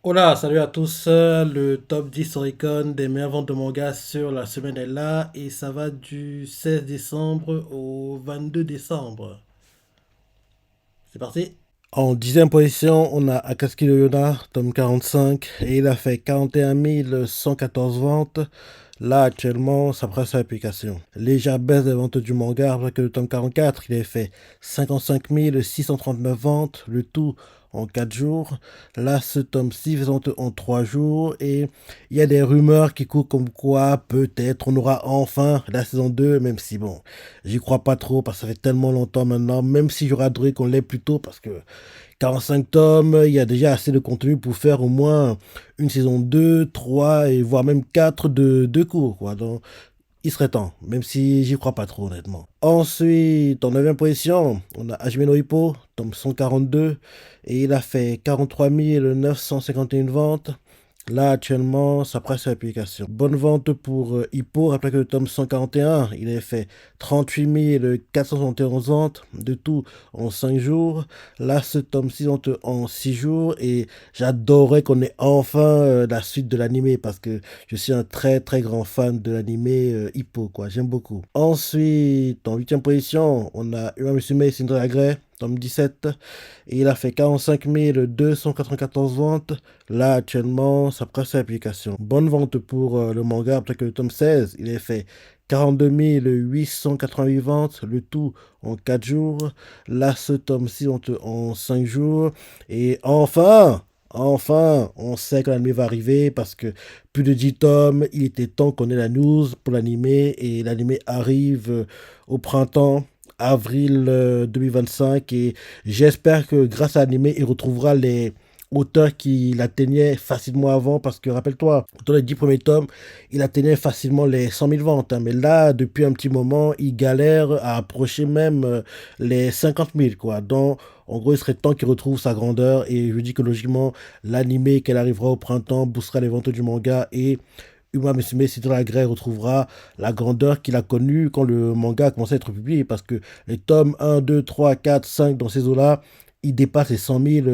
Hola, salut à tous. Le top 10 Oricon des meilleures ventes de manga sur la semaine est là et ça va du 16 décembre au 22 décembre. C'est parti. En dixième position, on a Akatsuki no Yona, tome 45, et il a fait 41 114 ventes. Là, actuellement, ça presse sa publication. Légère baisse des ventes du manga, après que le tome 44, il a fait 55 639 ventes, le tout en 4 jours. Là, ce tome-ci vente en 3 jours, et il y a des rumeurs qui courent comme quoi, peut-être, on aura enfin la saison 2, même si, bon, j'y crois pas trop, parce que ça fait tellement longtemps maintenant, même si j'aurais adoré qu'on l'ait plus tôt, parce que 45 tomes, il y a déjà assez de contenu pour faire au moins une saison 2, 3 et voire même 4 de cours, quoi. Donc, il serait temps, même si j'y crois pas trop, honnêtement. Ensuite, en 9 position, on a Hajime no Ippo, tome 142, et il a fait 43 951 ventes. Là, actuellement, ça presse la publication. Bonne vente pour Hippo. Rappelez que le tome 141, il a fait 38 471 ventes, de tout en 5 jours. Là, ce tome-ci en 6 jours. Et j'adorerais qu'on ait enfin la suite de l'animé parce que je suis un très très grand fan de l'animé Hippo, quoi. J'aime beaucoup. Ensuite, en huitième position, on a Uma Musume Cinderella Grey, tome 17. Et il a fait 45 294 ventes. Là, actuellement, ça presse l'application. Bonne vente pour le manga, après que le tome 16, il a fait 42 888 ventes, le tout en 4 jours. Là, ce tome-ci, en 5 jours. Et enfin, on sait que l'anime va arriver parce que plus de 10 tomes, il était temps qu'on ait la news pour l'animé. Et l'animé arrive au printemps, avril 2025. Et j'espère que grâce à l'animé, il retrouvera les auteurs qui l'atteignaient facilement avant, parce que rappelle-toi, dans les 10 premiers tomes, il atteignait facilement les 100 000 ventes, hein. Mais là, depuis un petit moment, il galère à approcher même les 50 000, quoi. Donc, en gros, il serait temps qu'il retrouve sa grandeur, et je dis que logiquement, l'animé qu'elle arrivera au printemps boostera les ventes du manga, et Uma Musume Cinderella Grey retrouvera la grandeur qu'il a connue quand le manga a commencé à être publié, parce que les tomes 1, 2, 3, 4, 5 dans ces eaux-là, il dépasse les 100 000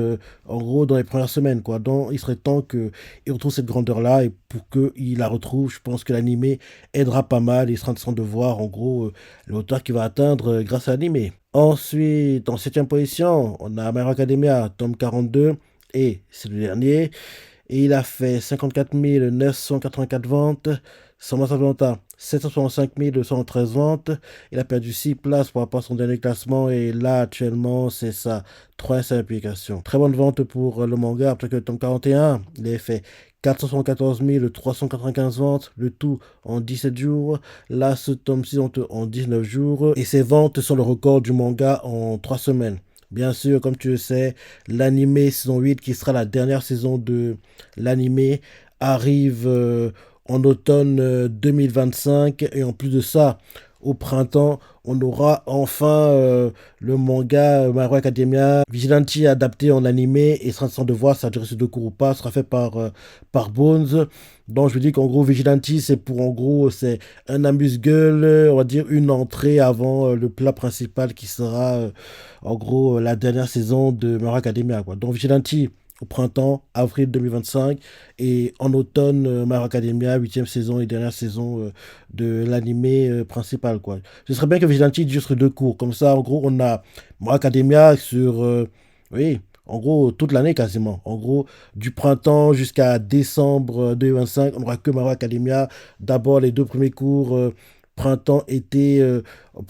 en gros dans les premières semaines, quoi. Donc il serait temps qu'il retrouve cette grandeur-là, et pour qu'il la retrouve, je pense que l'animé aidera pas mal. Il sera intéressant de voir en gros l'auteur qui va atteindre grâce à l'animé. Ensuite, en septième position, on a My Hero Academia, tome 42, et c'est le dernier. Et il a fait 54 984 ventes. Samba Atlanta, 765 213 ventes. Il a perdu 6 places par rapport à son dernier classement. Et là, actuellement, c'est sa troisième application. Très bonne vente pour le manga. Après que le tome 41, il a fait 474 395 ventes, le tout en 17 jours. Là, ce tome-ci en 19 jours. Et ses ventes sont le record du manga en 3 semaines. Bien sûr, comme tu le sais, l'animé saison 8, qui sera la dernière saison de l'animé, arrive en automne 2025. Et en plus de ça, au printemps, on aura enfin le manga My Hero Academia Vigilante adapté en animé, et sera intéressant de voir si ça durée sur 2 cours ou pas. Ce sera fait par Bones. Donc je veux dire qu'en gros, Vigilante, c'est pour en gros, c'est un amuse-gueule, on va dire une entrée avant le plat principal qui sera en gros la dernière saison de My Hero Academia, quoi. Donc Vigilante au printemps, avril 2025, et en automne, My Hero Academia, huitième saison et dernière saison de l'animé principal, quoi. Ce serait bien que Vigilante dure sur 2 cours. Comme ça, en gros, on a My Hero Academia sur, oui, en gros, toute l'année quasiment. En gros, du printemps jusqu'à décembre 2025, on n'aura que My Hero Academia. D'abord, les 2 premiers cours, printemps, été,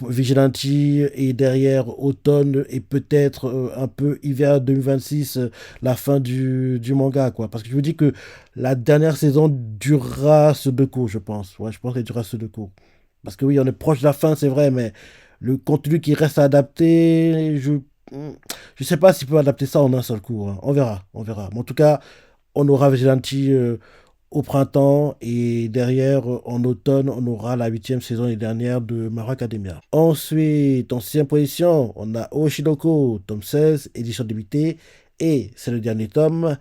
Vigilante, et derrière automne, et peut-être un peu hiver 2026, la fin du manga, quoi. Parce que je vous dis que la dernière saison durera ce 2 cours, je pense. Ouais, je pense qu'elle durera ce 2 cours. Parce que oui, on est proche de la fin, c'est vrai, mais le contenu qui reste à adapter, je sais pas s'il peut adapter ça en un seul cours, hein. On verra, on verra. Mais en tout cas, on aura Vigilante au printemps, et derrière, en automne, on aura la huitième saison et dernière de My Hero Academia. Ensuite, en sixième position, on a Oshidoko, tome 16, édition limitée, et c'est le dernier tome.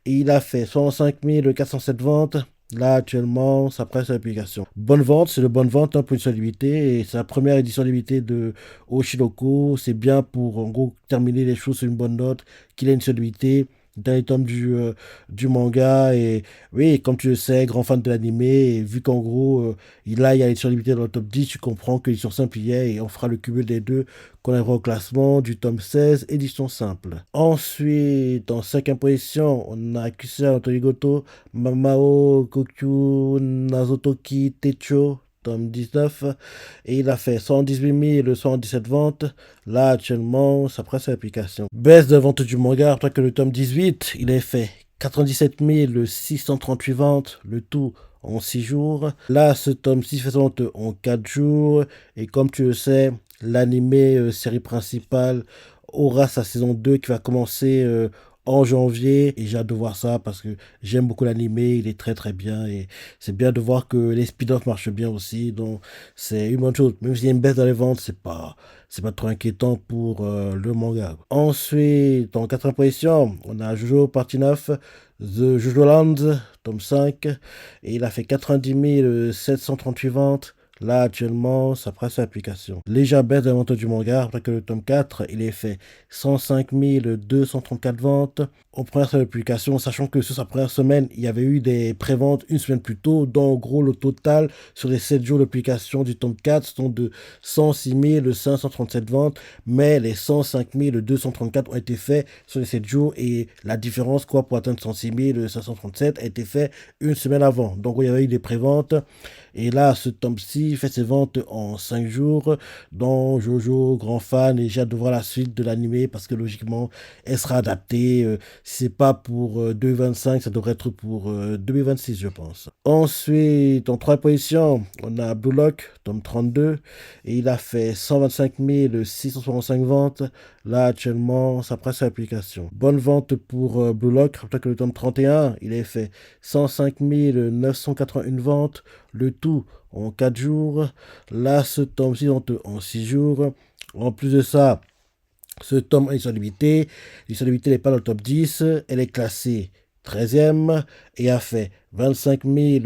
Et il a fait 65 407 ventes. Là, actuellement, ça presse la publication. Bonne vente, c'est de bonne vente, hein, pour une édition limitée. Et c'est la première édition limitée de Oshidoko. C'est bien pour, en gros, terminer les choses sur une bonne note, qu'il ait une édition limitée. dernier tome du manga. Et oui, comme tu le sais, grand fan de l'anime, et vu qu'en gros, il y a une limité dans le top 10, tu comprends que l'édition simple y est, et on fera le cumul des deux qu'on arrivera au classement du tome 16, édition simple. Ensuite, en cinquième position, on a Kusa Otorigoto, Mamao Kokyu Nazotoki Techo, tome 19, et il a fait 118 117 ventes. Là, actuellement, ça presse l'application. Baisse de vente du manga, après que le tome 18, il a fait 97 638 ventes, le tout en 6 jours. Là, ce tome 6 fait vente en 4 jours, et comme tu le sais, l'animé série principale aura sa saison 2 qui va commencer en janvier, et j'ai hâte de voir ça parce que j'aime beaucoup l'animé, il est très très bien, et c'est bien de voir que les spin-offs marchent bien aussi, donc c'est une bonne chose. Même s'il y a une baisse dans les ventes, c'est pas trop inquiétant pour le manga. Ensuite, en quatrième position, on a Jojo Partie 9, The Jojo Land, tome 5, et il a fait 90 738 ventes. Là, actuellement, ça presse l'application. Légère baisse de la vente du manga, après que le tome 4, il est fait 105 234 ventes. En première semaine de publication, sachant que sur sa première semaine, il y avait eu des préventes une semaine plus tôt, dont en gros le total sur les 7 jours de publication du tome 4 sont de 106 537 ventes, mais les 105 234 ont été faits sur les 7 jours, et la différence quoi pour atteindre 106 537 a été fait une semaine avant. Donc il y avait eu des préventes. Et là, ce tome-ci fait ses ventes en 5 jours, dont Jojo, grand fan, et j'ai hâte de voir la suite de l'animé parce que logiquement, elle sera adaptée. Si c'est pas pour 2025, ça devrait être pour 2026, je pense. Ensuite, en troisième position, on a Blue Lock, tome 32, et il a fait 125 665 ventes. Là, actuellement, ça presse l'application. Bonne vente pour Blue Lock, rappelez que le tome 31, il a fait 105 981 ventes, le tout en 4 jours. Là, ce tome-ci en 6 jours. En plus de ça, ce tome a une solidité. L'édition n'est pas dans le top 10. Elle est classée 13e et a fait 25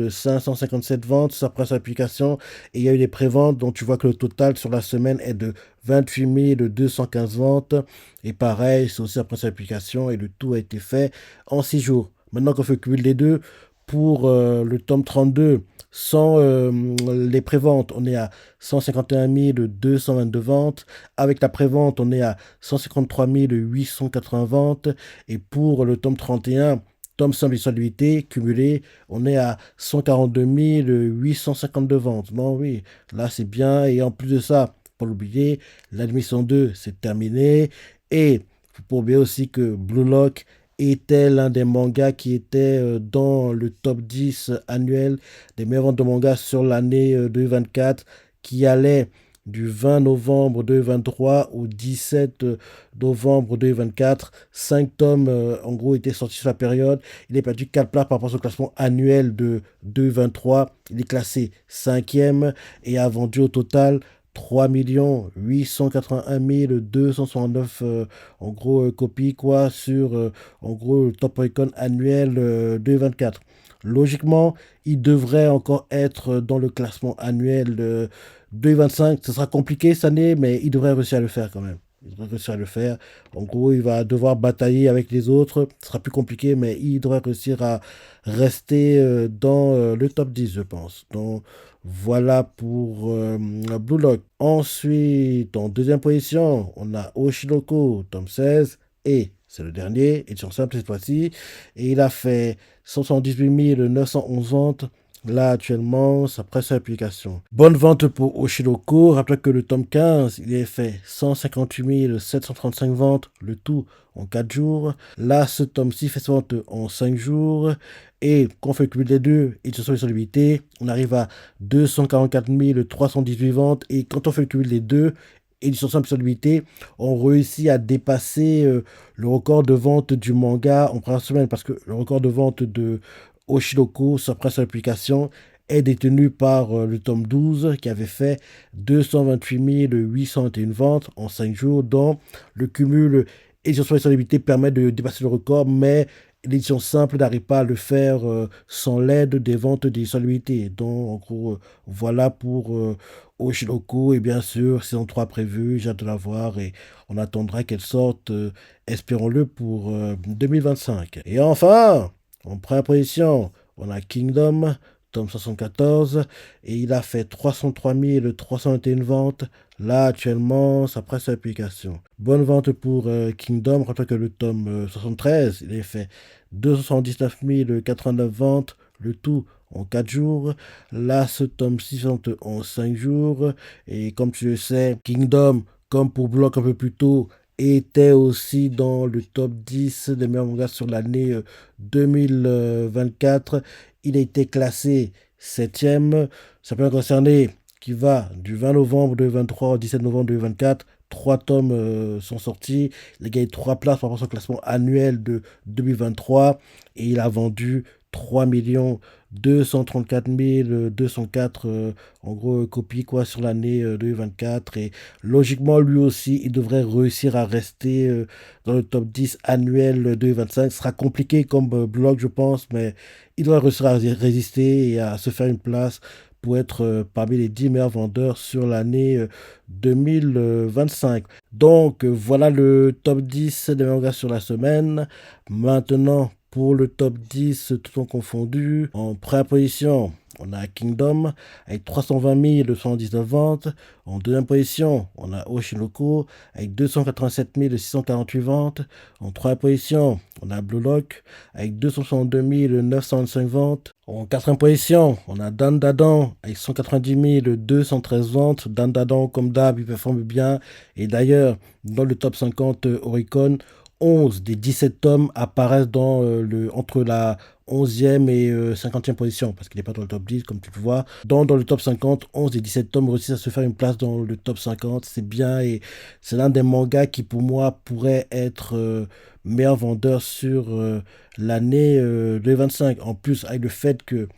557 ventes sur sa presse application. Et il y a eu des préventes dont tu vois que le total sur la semaine est de 28 215 ventes. Et pareil, c'est aussi la presse application et le tout a été fait en 6 jours. Maintenant qu'on fait le cumul des deux, pour le tome 32, sans les préventes, on est à 151 222 ventes. Avec la prévente, on est à 153 880 ventes. Et pour le tome 31, tome simple et solidité, cumulé, on est à 142 852 ventes. Bon, oui, là c'est bien. Et en plus de ça, pour l'oublier, l'admission 2, c'est terminé. Et faut pas oublier aussi que Blue Lock était l'un des mangas qui était dans le top 10 annuel des meilleures ventes de mangas sur l'année 2024, qui allait du 20 novembre 2023 au 17 novembre 2024. 5 tomes, en gros, étaient sortis sur la période. Il est perdu 4 places par rapport au classement annuel de 2023. Il est classé 5e et a vendu au total 3 881 269 en gros copies quoi sur en gros le Top Icon annuel 2024. Logiquement, il devrait encore être dans le classement annuel 2025. Ce sera compliqué cette année, mais il devrait réussir à le faire quand même. Il devrait réussir à le faire. En gros, il va devoir batailler avec les autres. Ce sera plus compliqué, mais il devrait réussir à rester dans le top 10, je pense. Donc, voilà pour Blue Lock. Ensuite, en deuxième position, on a Oshinoko, tome 16. Et c'est le dernier, édition simple cette fois-ci. Et il a fait 178 911 ventes. Là, actuellement, ça presse l'application. Bonne vente pour Oshinoko. Rappelez que le tome 15, il est fait 158 735 ventes, le tout en 4 jours. Là, ce tome-ci fait sa vente en 5 jours. Et quand on fait le cumul des deux, et ce sont les solidité, on arrive à 244 318 ventes. Et quand on fait le cumul des deux, édition simple solidité, on réussit à dépasser le record de vente du manga en première semaine, parce que le record de vente de Oshinoko sur presse l'application est détenu par le tome 12 qui avait fait 228 821 ventes en 5 jours, dont le cumul et sur solidité permet de dépasser le record, mais l'édition simple n'arrive pas à le faire sans l'aide des ventes d'édition. Donc, en gros, voilà pour Oshinoko. Et bien sûr, saison 3 prévue, j'ai hâte de la voir et on attendra qu'elle sorte, espérons-le, pour 2025. Et enfin, en première position, on a Kingdom, tome 74, et il a fait 303 321 ventes. Là, actuellement, ça presse l'application. Bonne vente pour Kingdom. Rappelez que le tome 73, il a fait 279 089 ventes, le tout en 4 jours. Là, ce tome 60 en 5 jours. Et comme tu le sais, Kingdom, comme pour Block un peu plus tôt, était aussi dans le top 10 des meilleurs mangas sur l'année 2024. Il a été classé 7e. Ça peut concerner qui va du 20 novembre 2023 au 17 novembre 2024. Trois tomes sont sortis. Il a gagné 3 places par rapport à son classement annuel de 2023 et il a vendu 3 234 204 en gros copies quoi, sur l'année 2024. Et logiquement, lui aussi, il devrait réussir à rester dans le top 10 annuel 2025. Ce sera compliqué comme bloc, je pense, mais il doit réussir à résister et à se faire une place pour être parmi les 10 meilleurs vendeurs sur l'année 2025. Donc voilà le top 10 des mangas sur la semaine. Maintenant, pour le top 10, tout en confondu, en première position, on a Kingdom avec 320 219 ventes. En deuxième position, on a Oshinoko avec 287 648 ventes. En troisième position, on a Blue Lock avec 262 925 ventes. En quatrième position, on a Dan Dadan avec 190 213 ventes. Dan Dadan, comme d'hab, il performe bien. Et d'ailleurs, dans le top 50 Oricon, 11 des 17 tomes apparaissent entre la 11e et 50e position, parce qu'il n'est pas dans le top 10, comme tu peux voir. Dans le top 50, 11 des 17 tomes réussissent à se faire une place dans le top 50. C'est bien et c'est l'un des mangas qui, pour moi, pourrait être meilleur vendeur sur l'année 2025. En plus, avec le fait que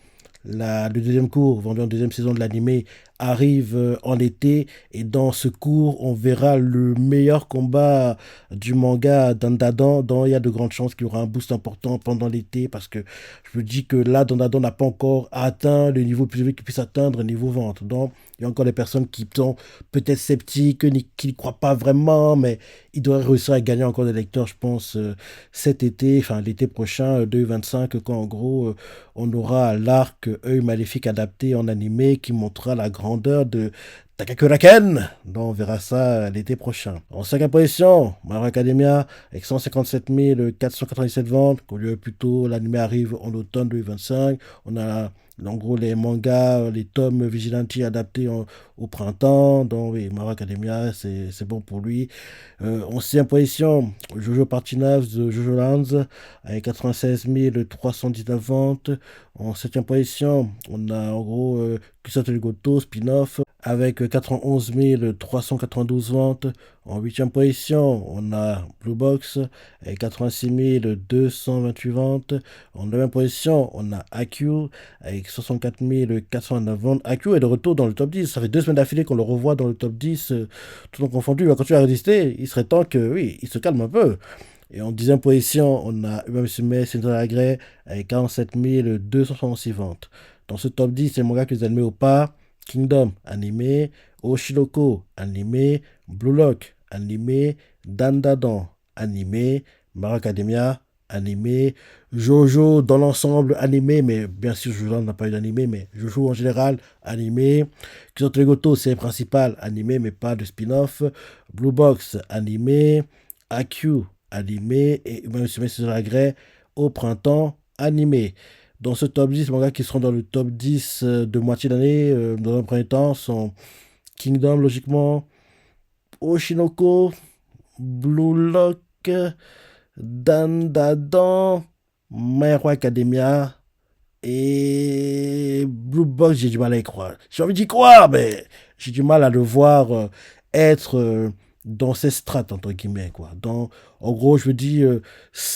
le deuxième cours, vendu en deuxième saison de l'animé, arrive en été. Et dans ce cours, on verra le meilleur combat du manga Dandadan. Il y a de grandes chances qu'il y aura un boost important pendant l'été. Parce que je me dis que là, Dandadan n'a pas encore atteint le niveau plus élevé qu'il puisse atteindre niveau vente. Donc, il y a encore des personnes qui sont peut-être sceptiques, qui n'y croient pas vraiment. Mais il devrait réussir à gagner encore des lecteurs, je pense, cet été, enfin l'été prochain, 2025, quand en gros on aura l'arc Œil Maléfique adapté en animé qui montrera la grandeur de Takakuraken. Donc on verra ça l'été prochain. En cinquième position, My Hero Academia avec 157 497 ventes. Au lieu plutôt, l'animé arrive en automne 2025. On a en gros les mangas, les tomes Vigilante adaptés au printemps. Donc oui, My Hero Academia, c'est bon pour lui. En sixième position, Jojo Party 9 de Jojo Lands avec 96 319 ventes. En septième position, on a en gros Kusato Goto spin-off avec 91 392 ventes. En huitième position, on a Blue Box avec 86 228 ventes. En neuvième position, on a AQ avec 64 409 ventes. AQ est de retour dans le top 10. Ça fait 2 semaines d'affilée qu'on le revoit dans le top 10, tout en confondu. Il va continuer à résister. Il serait temps que, oui, il se calme un peu. Et en dixième position, on a Uma Musume Sentai Grey avec 47 266 ventes. Dans ce top 10, c'est le manga que les animés au pas. Kingdom, animé. Oshinoko, animé. Blue Lock, animé. Dandadan, animé. My Hero Academia, animé. Jojo, dans l'ensemble, animé. Mais bien sûr, Jojo n'a pas eu d'animé, mais Jojo en général, animé. Kusanto Goto, c'est le principal, animé, mais pas de spin-off. Blue Box, animé. AQ, animé. Et même si c'est la grès au printemps, animé. Dans ce top 10, les mangas qui seront dans le top 10 de moitié d'année, dans un premier temps, sont Kingdom, logiquement, Oshinoko, Blue Lock, Dandadan, My Hero Academia et Blue Box. J'ai du mal à y croire. J'ai envie d'y croire, mais j'ai du mal à le voir être dans ces strates, entre guillemets, quoi. En gros, je me dis,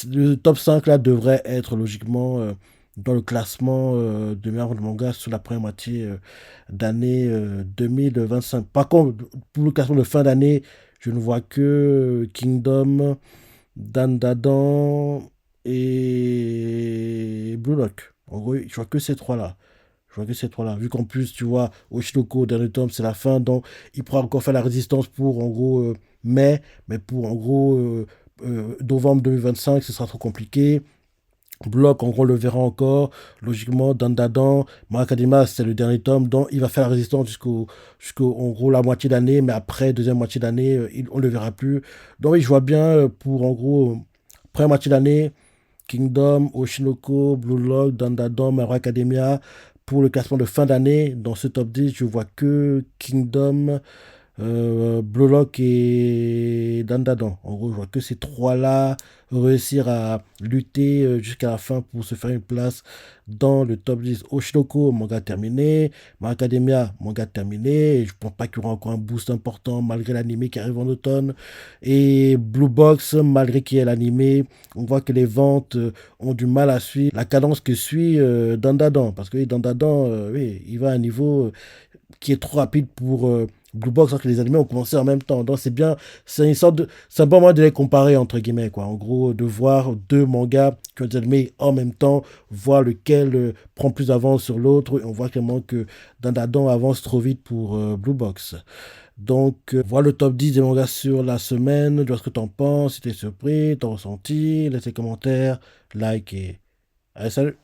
le top 5 là devrait être logiquement dans le classement de meilleurs mangas sur la première moitié d'année 2025. Par contre, pour le classement de fin d'année, je ne vois que Kingdom, Dandadan et Blue Lock. En gros, je vois que ces trois-là. Je vois que ces trois-là. Vu qu'en plus, tu vois, Oshinoko, dernier tome, c'est la fin, donc il pourra encore faire la résistance pour, en gros, mai, mais pour, en gros, novembre 2025, ce sera trop compliqué. Bloc, en gros, on le verra encore. Logiquement, Dandadan, My Academia, c'est le dernier tome, donc il va faire la résistance jusqu'au en gros, la moitié d'année, mais après, deuxième moitié d'année, on ne le verra plus. Donc, oui, je vois bien pour, en gros, première moitié d'année, Kingdom, Oshinoko, Blue Lock, Dandadan, My Hero Academia. Pour le classement de fin d'année, dans ce top 10, je vois que Kingdom, Blue Lock et Dandadan. En gros, je vois que ces trois-là réussir à lutter jusqu'à la fin pour se faire une place dans le top 10. Oshinoko, manga terminé. My Academia, manga terminé. Et je pense pas qu'il y aura encore un boost important malgré l'animé qui arrive en automne. Et Blue Box, malgré qu'il y ait l'animé, on voit que les ventes ont du mal à suivre la cadence que suit Dandadan. Parce que oui, Dandadan, oui, il va à un niveau qui est trop rapide pour Blue Box, alors que les animés ont commencé en même temps. Donc c'est bien, c'est une sorte de, c'est un bon moyen de les comparer entre guillemets, quoi. En gros, de voir deux mangas qui ont des animés en même temps, voir lequel prend plus d'avance sur l'autre. Et on voit clairement que Dandadan avance trop vite pour Blue Box. Donc, voilà le top 10 des mangas sur la semaine. Dis-moi ce que t'en penses, si t'es surpris, t'as ressenti, laisse tes commentaires, like et... Allez, salut!